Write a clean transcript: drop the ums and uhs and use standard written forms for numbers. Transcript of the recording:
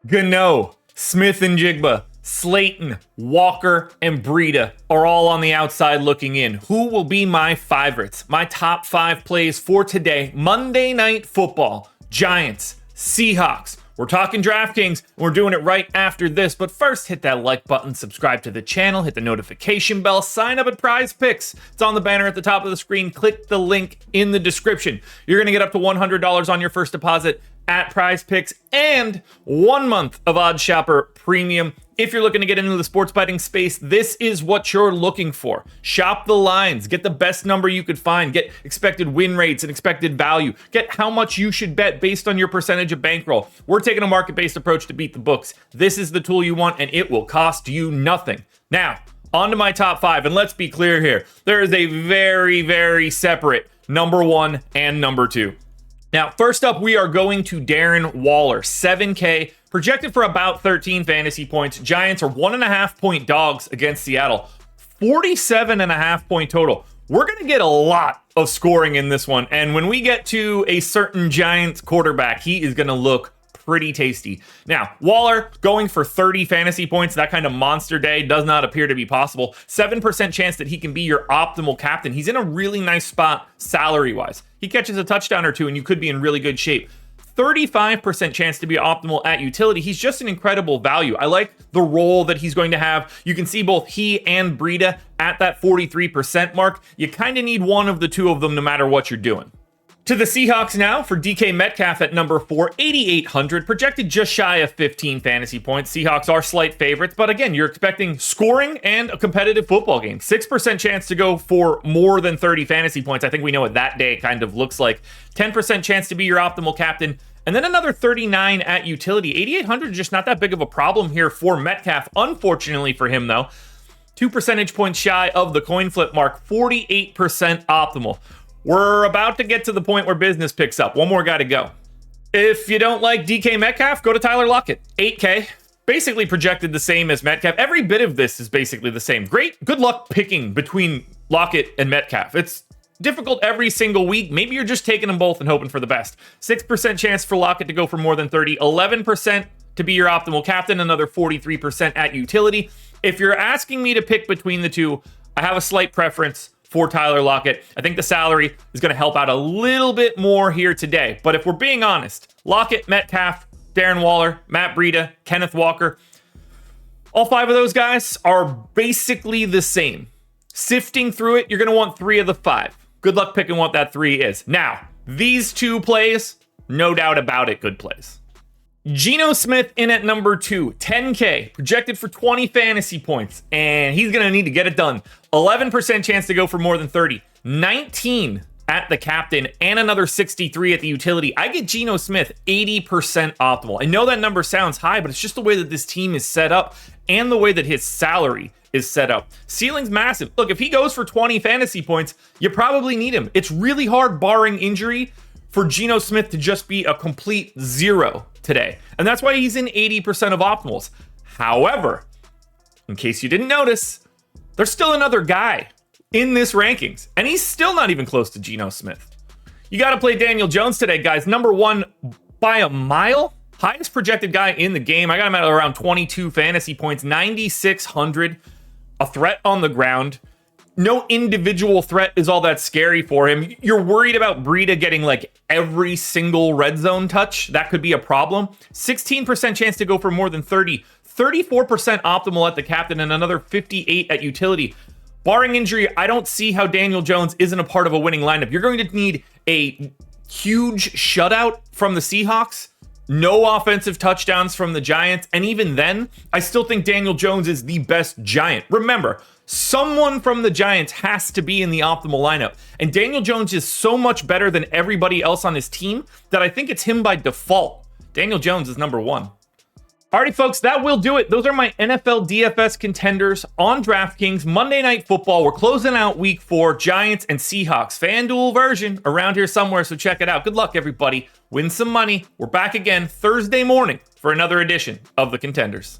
Gino, Smith and Jigba, Slayton, Walker, and Breida are all on the outside looking in. Who will be my favorites? My top 5 plays for today, Monday Night Football. Giants, Seahawks. We're talking DraftKings, and we're doing it right after this. But first, hit that like button, subscribe to the channel, hit the notification bell, sign up at Prize Picks. It's on the banner at the top of the screen. Click the link in the description. You're going to get up to $100 on your first deposit at Prize Picks and 1 month of Odd Shopper Premium. If you're looking to get into the sports betting space, this is what you're looking for. Shop the lines, get the best number you could find, get expected win rates and expected value, get how much you should bet based on your percentage of bankroll. We're taking a market-based approach to beat the books. This is the tool you want, and it will cost you nothing. Now, on to my top 5, and let's be clear here. There is a very, very separate number 1 and number 2. Now, first up, we are going to Darren Waller, 7K, projected for about 13 fantasy points. Giants are 1.5 point dogs against Seattle, 47.5 point total. We're going to get a lot of scoring in this one. And when we get to a certain Giants quarterback, he is going to look pretty tasty. Now, Waller going for 30 fantasy points, that kind of monster day does not appear to be possible. 7% chance that he can be your optimal captain. He's in a really nice spot salary-wise. He catches a touchdown or two and you could be in really good shape. 35% chance to be optimal at utility. He's just an incredible value. I like the role that he's going to have. You can see both he and Breida at that 43% mark. You kind of need one of the two of them no matter what you're doing. To the Seahawks now for DK Metcalf at number 4, 8,800, projected just shy of 15 fantasy points. Seahawks are slight favorites, but again, you're expecting scoring and a competitive football game. 6% chance to go for more than 30 fantasy points. I think we know what that day kind of looks like. 10% chance to be your optimal captain, and then another 39 at utility. 8,800 is just not that big of a problem here for Metcalf. Unfortunately for him, though, 2 percentage points shy of the coin flip mark, 48% optimal. We're about to get to the point where business picks up. One more guy to go. If you don't like DK Metcalf, go to Tyler Lockett. 8K, basically projected the same as Metcalf. Every bit of this is basically the same. Good luck picking between Lockett and Metcalf. It's difficult every single week. Maybe you're just taking them both and hoping for the best. 6% chance for Lockett to go for more than 30. 11% to be your optimal captain. Another 43% at utility. If you're asking me to pick between the two, I have a slight preference for Tyler Lockett. I think the salary is going to help out a little bit more here today. But if we're being honest, Lockett, Metcalf, Darren Waller, Matt Breida, Kenneth Walker, all 5 of those guys are basically the same. Sifting through it, you're going to want 3 of the 5. Good luck picking what that 3 is. Now, these 2 plays, no doubt about it, good plays. Gino Smith in at number 2, 10K, projected for 20 fantasy points, and he's going to need to get it done. 11% chance to go for more than 30, 19 at the captain, and another 63 at the utility. I get Gino Smith 80% optimal. I know that number sounds high, but it's just the way that this team is set up and the way that his salary is set up. Ceiling's massive. Look, if he goes for 20 fantasy points, you probably need him. It's really hard, barring injury, for Gino Smith to just be a complete zero today. And that's why he's in 80% of optimals. However, in case you didn't notice, there's still another guy in this rankings, and he's still not even close to Gino Smith. You got to play Daniel Jones today, guys. Number 1 by a mile. Highest projected guy in the game. I got him at around 22 fantasy points, 9,600. A threat on the ground. No individual threat is all that scary for him. You're worried about Breida getting like every single red zone touch. That could be a problem. 16% chance to go for more than 30. 34% optimal at the captain and another 58 at utility. Barring injury, I don't see how Daniel Jones isn't a part of a winning lineup. You're going to need a huge shutout from the Seahawks. No offensive touchdowns from the Giants. And even then, I still think Daniel Jones is the best Giant. Remember, someone from the Giants has to be in the optimal lineup. And Daniel Jones is so much better than everybody else on his team that I think it's him by default. Daniel Jones is number 1. Alrighty, folks, that will do it. Those are my NFL DFS contenders on DraftKings. Monday Night Football. We're closing out week 4, Giants and Seahawks. FanDuel version around here somewhere, so check it out. Good luck, everybody. Win some money. We're back again Thursday morning for another edition of the Contenders.